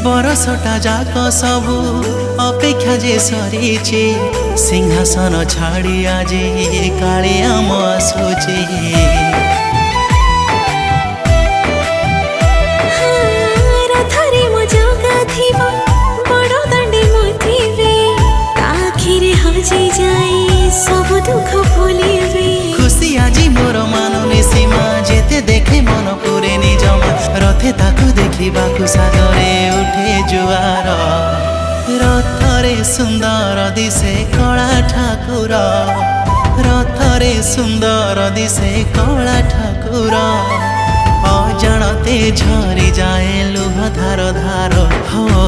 बरसटा जाक सबू अपेक्षा जे सरीचे सिंहासन छाड़ी आज कालिया म आसुचे रथरे मो जगा थिबा बड़ दांडे मोथिबे आखिरे हजी जाई सब दुख भूलिबे खुशी आजी मोर मानुनी सीमा जेते देखे मन पुरे निजमा रथे ताकू देखिबाकू सागरे उठे जुआर रथरे सुंदर दिसे कला ठाकुर रथरे सुंदर दिसे कला ठाकुर अजाणते झरी जाए लुह धार धार हो